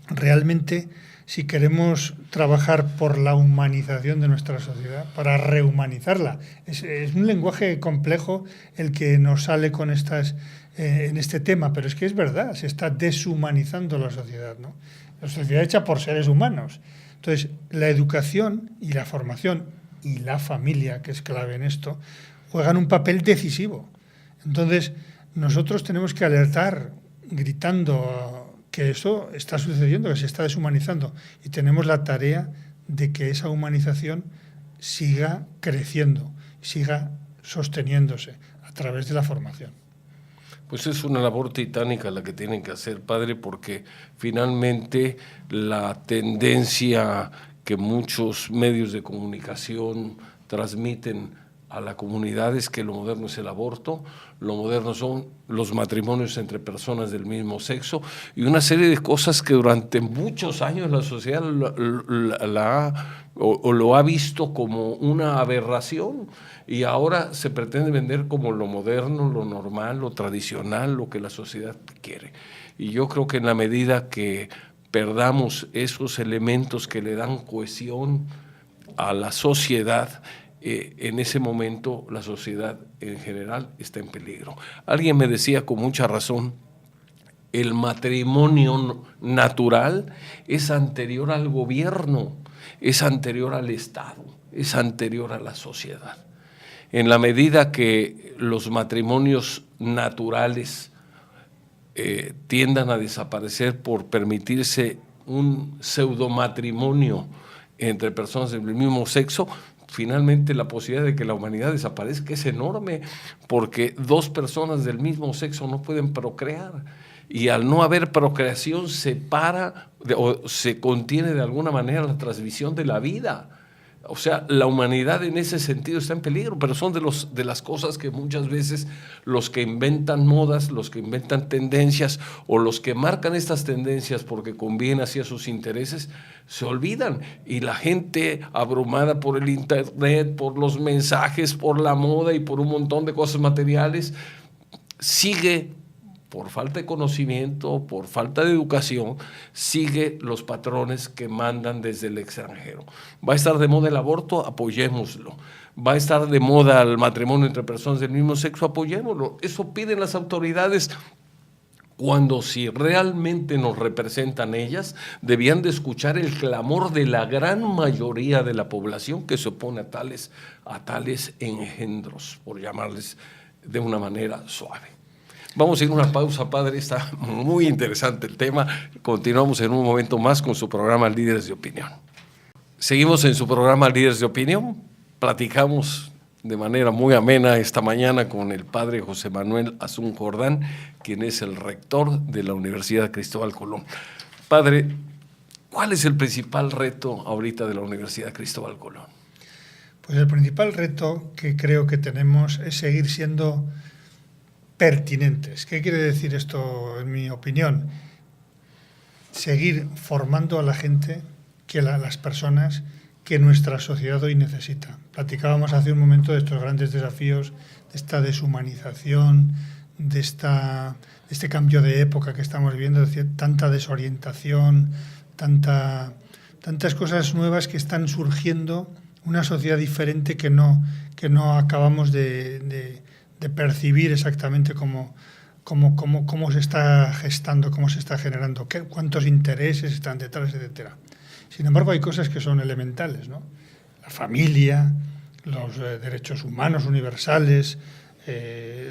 C: realmente, si queremos trabajar por la humanización de nuestra sociedad, para rehumanizarla, es un lenguaje complejo el que nos sale con en este tema, pero es que es verdad, se está deshumanizando la sociedad, ¿no? La sociedad hecha por seres humanos. Entonces, la educación y la formación y la familia, que es clave en esto, juegan un papel decisivo. Entonces, nosotros tenemos que alertar, gritando, que eso está sucediendo, que se está deshumanizando, y tenemos la tarea de que esa humanización siga creciendo, siga sosteniéndose a través de la formación.
B: Pues es una labor titánica la que tienen que hacer, padre, porque finalmente la tendencia que muchos medios de comunicación transmiten a la comunidad es que lo moderno es el aborto, lo moderno son los matrimonios entre personas del mismo sexo y una serie de cosas que durante muchos años la sociedad lo ha visto como una aberración y ahora se pretende vender como lo moderno, lo normal, lo tradicional, lo que la sociedad quiere. Y yo creo que en la medida que perdamos esos elementos que le dan cohesión a la sociedad, en ese momento la sociedad en general está en peligro. Alguien me decía con mucha razón, el matrimonio natural es anterior al gobierno, es anterior al Estado, es anterior a la sociedad. En la medida que los matrimonios naturales tiendan a desaparecer por permitirse un pseudomatrimonio entre personas del mismo sexo, finalmente la posibilidad de que la humanidad desaparezca es enorme, porque dos personas del mismo sexo no pueden procrear. Y al no haber procreación se o se contiene de alguna manera la transmisión de la vida. O sea, la humanidad en ese sentido está en peligro, pero son de las cosas que muchas veces los que inventan modas, los que inventan tendencias o los que marcan estas tendencias porque conviene hacia sus intereses, se olvidan. Y la gente abrumada por el internet, por los mensajes, por la moda y por un montón de cosas materiales, sigue, por falta de conocimiento, por falta de educación, sigue los patrones que mandan desde el extranjero. Va a estar de moda el aborto, apoyémoslo. Va a estar de moda el matrimonio entre personas del mismo sexo, apoyémoslo. Eso piden las autoridades, cuando si realmente nos representan ellas, debían de escuchar el clamor de la gran mayoría de la población que se opone a tales engendros, por llamarles de una manera suave. Vamos a ir a una pausa, padre, está muy interesante el tema. Continuamos en un momento más con su programa Líderes de Opinión. Seguimos en su programa Líderes de Opinión. Platicamos de manera muy amena esta mañana con el padre José Manuel Azún Jordán, quien es el rector de la Universidad Cristóbal Colón. Padre, ¿cuál es el principal reto ahorita de la Universidad Cristóbal Colón?
C: Pues el principal reto que creo que tenemos es seguir siendo pertinentes. ¿Qué quiere decir esto, en mi opinión? Seguir formando a la gente, las personas que nuestra sociedad hoy necesita. Platicábamos hace un momento de estos grandes desafíos, de esta deshumanización, de este cambio de época que estamos viviendo, es decir, tanta desorientación, tantas cosas nuevas que están surgiendo, una sociedad diferente que no acabamos de percibir exactamente cómo se está gestando, cómo se está generando, cuántos intereses están detrás, etcétera. Sin embargo, hay cosas que son elementales, ¿no? La familia, los derechos humanos universales,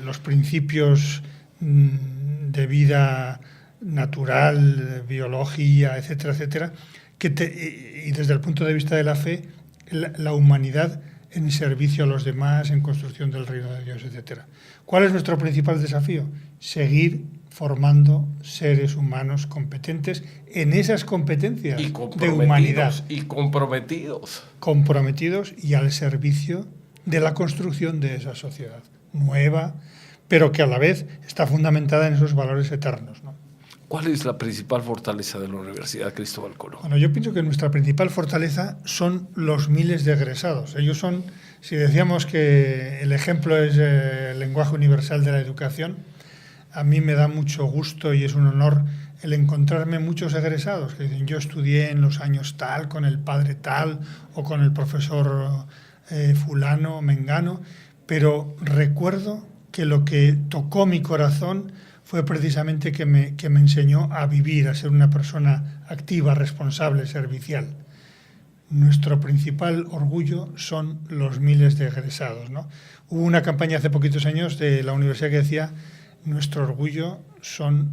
C: los principios de vida natural, biología, etcétera, etcétera, y desde el punto de vista de la fe, la humanidad en servicio a los demás, en construcción del reino de Dios, etcétera. ¿Cuál es nuestro principal desafío? Seguir formando seres humanos competentes en esas competencias de humanidad.
B: Y comprometidos.
C: Comprometidos y al servicio de la construcción de esa sociedad nueva, pero que a la vez está fundamentada en esos valores eternos, ¿no?
B: ¿Cuál es la principal fortaleza de la Universidad Cristóbal Colón?
C: Bueno, yo pienso que nuestra principal fortaleza son los miles de egresados. Ellos son, si decíamos que el ejemplo es el lenguaje universal de la educación, a mí me da mucho gusto y es un honor el encontrarme muchos egresados que dicen, yo estudié en los años tal, con el padre tal, o con el profesor fulano, mengano, pero recuerdo que lo que tocó mi corazón fue precisamente que me enseñó a vivir, a ser una persona activa, responsable, servicial. Nuestro principal orgullo son los miles de egresados, ¿no? Hubo una campaña hace poquitos años de la universidad que decía, nuestro orgullo son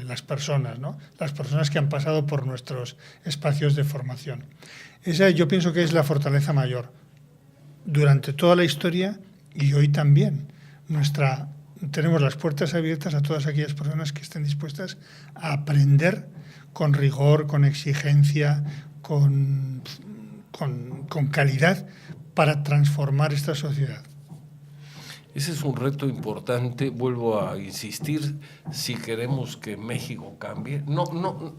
C: las personas, ¿no? Las personas que han pasado por nuestros espacios de formación. Esa yo pienso que es la fortaleza mayor. Durante toda la historia y hoy también, tenemos las puertas abiertas a todas aquellas personas que estén dispuestas a aprender con rigor, con exigencia, con calidad para transformar esta sociedad.
B: Ese es un reto importante, vuelvo a insistir, si queremos que México cambie. No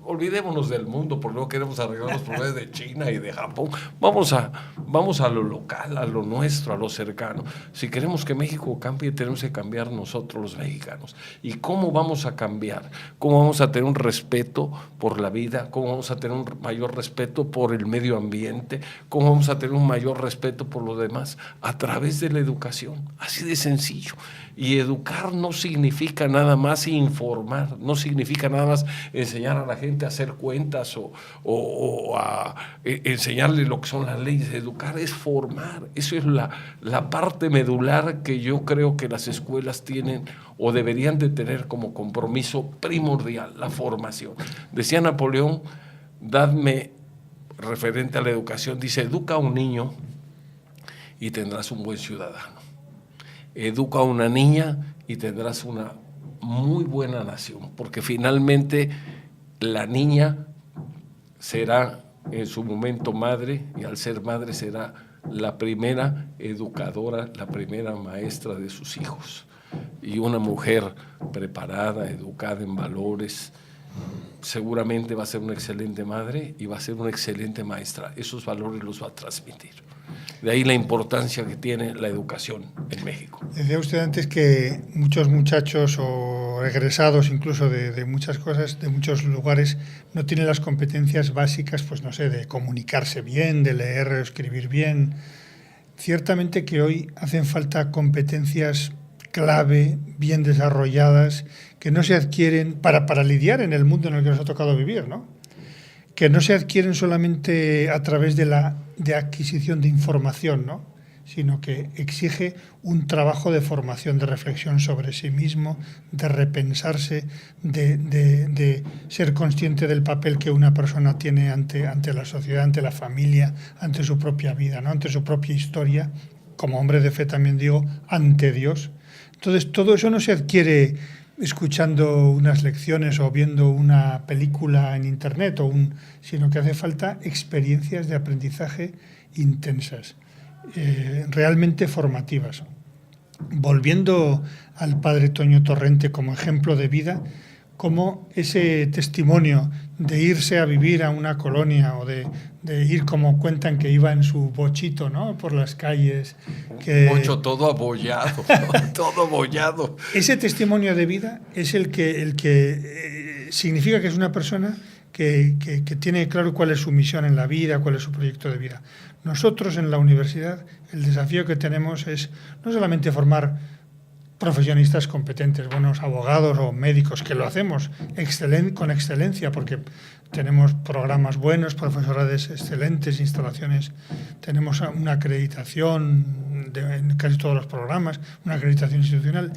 B: olvidémonos del mundo, porque no queremos arreglar los problemas de China y de Japón. Vamos a lo local, a lo nuestro, a lo cercano. Si queremos que México cambie, tenemos que cambiar nosotros los mexicanos. ¿Y cómo vamos a cambiar? ¿Cómo vamos a tener un respeto por la vida? ¿Cómo vamos a tener un mayor respeto por el medio ambiente? ¿Cómo vamos a tener un mayor respeto por los demás? A través de la educación, así de sencillo. Y educar no significa nada más informar, no significa nada más enseñar a la gente a hacer cuentas o a enseñarle lo que son las leyes. Educar es formar, eso es la parte medular que yo creo que las escuelas tienen o deberían de tener como compromiso primordial, la formación. Decía Napoleón, referente a la educación, dice: educa a un niño y tendrás un buen ciudadano. Educa a una niña y tendrás una muy buena nación, porque finalmente la niña será en su momento madre, y al ser madre será la primera educadora, la primera maestra de sus hijos. Y una mujer preparada, educada en valores, seguramente va a ser una excelente madre y va a ser una excelente maestra. Esos valores los va a transmitir. De ahí la importancia que tiene la educación en México.
C: Decía usted antes que muchos muchachos o egresados incluso de muchas cosas, de muchos lugares, no tienen las competencias básicas, pues no sé, de comunicarse bien, de leer o escribir bien. Ciertamente que hoy hacen falta competencias clave, bien desarrolladas, que no se adquieren para lidiar en el mundo en el que nos ha tocado vivir, ¿no? Que no se adquieren solamente a través de adquisición de información, ¿no? Sino que exige un trabajo de formación, de reflexión sobre sí mismo, de repensarse, de ser consciente del papel que una persona tiene ante la sociedad, ante la familia, ante su propia vida, ¿no? Ante su propia historia, como hombre de fe también digo, ante Dios. Entonces, todo eso no se adquiere escuchando unas lecciones o viendo una película en internet, sino que hace falta experiencias de aprendizaje intensas, realmente formativas. Volviendo al padre Toño Torrente como ejemplo de vida, como ese testimonio de irse a vivir a una colonia o de ir, como cuentan que iba en su bochito, ¿no?, por las calles.
B: Un bocho todo abollado, todo abollado.
C: Ese testimonio de vida es el que significa que es una persona que tiene claro cuál es su misión en la vida, cuál es su proyecto de vida. Nosotros en la universidad el desafío que tenemos es no solamente formar profesionistas competentes, buenos abogados o médicos, que lo hacemos con excelencia, porque tenemos programas buenos, profesorades excelentes, instalaciones, tenemos una acreditación en casi todos los programas, una acreditación institucional,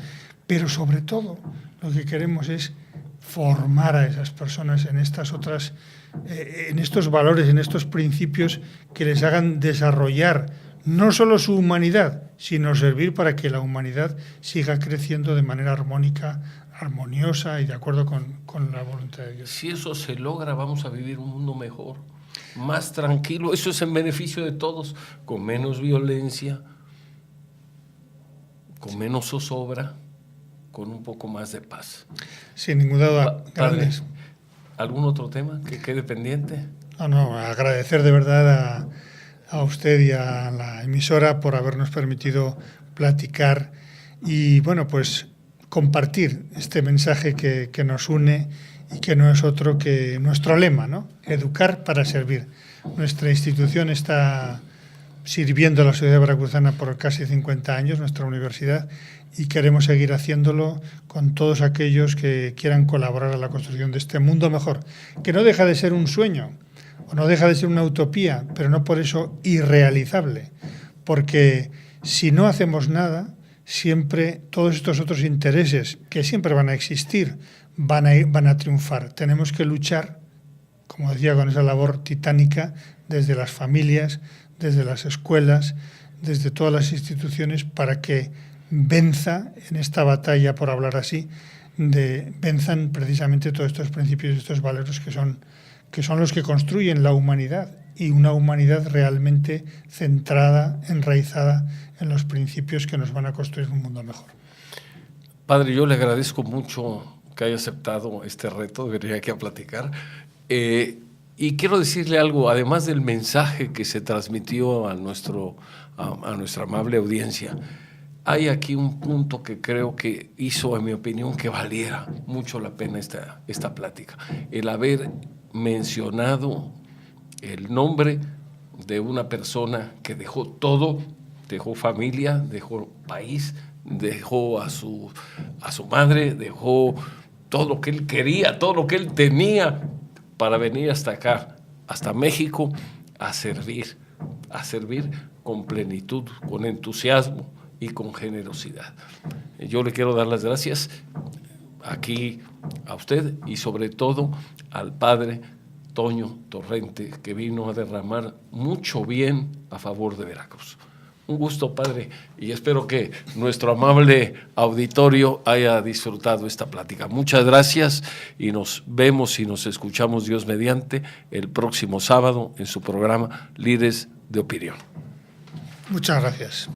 C: pero sobre todo lo que queremos es formar a esas personas en en estos valores, en estos principios que les hagan desarrollar no solo su humanidad, sino servir para que la humanidad siga creciendo de manera armónica, armoniosa y de acuerdo con la voluntad de Dios.
B: Si eso se logra, vamos a vivir un mundo mejor, más tranquilo. Eso es en beneficio de todos, con menos violencia, con menos zozobra, con un poco más de paz.
C: Sin ninguna duda.
B: Padre, ¿algún otro tema que quede pendiente?
C: No, agradecer de verdad a usted y a la emisora por habernos permitido platicar y, bueno, pues compartir este mensaje que nos une y que no es otro que nuestro lema, ¿no? Educar para servir. Nuestra institución está sirviendo a la sociedad veracruzana por casi 50 años, nuestra universidad, y queremos seguir haciéndolo con todos aquellos que quieran colaborar a la construcción de este mundo mejor, que no deja de ser un sueño, o no deja de ser una utopía, pero no por eso irrealizable, porque si no hacemos nada, siempre todos estos otros intereses, que siempre van a existir, van a triunfar. Tenemos que luchar, como decía, con esa labor titánica, desde las familias, desde las escuelas, desde todas las instituciones, para que venza en esta batalla, por hablar así, venzan precisamente todos estos principios y estos valores que son los que construyen la humanidad, y una humanidad realmente centrada, enraizada en los principios que nos van a construir un mundo mejor.
B: Padre, yo le agradezco mucho que haya aceptado este reto de venir aquí a platicar. Y quiero decirle algo, además del mensaje que se transmitió a nuestra amable audiencia, hay aquí un punto que creo que hizo, en mi opinión, que valiera mucho la pena esta plática. El haber mencionado el nombre de una persona que dejó todo, dejó familia, dejó país, dejó a su madre, dejó todo lo que él quería, todo lo que él tenía para venir hasta acá, hasta México, a servir con plenitud, con entusiasmo y con generosidad. Yo le quiero dar las gracias aquí a usted y sobre todo al padre Toño Torrente, que vino a derramar mucho bien a favor de Veracruz. Un gusto, padre, y espero que nuestro amable auditorio haya disfrutado esta plática. Muchas gracias y nos vemos y nos escuchamos, Dios mediante, el próximo sábado en su programa Líderes de Opinión.
C: Muchas gracias.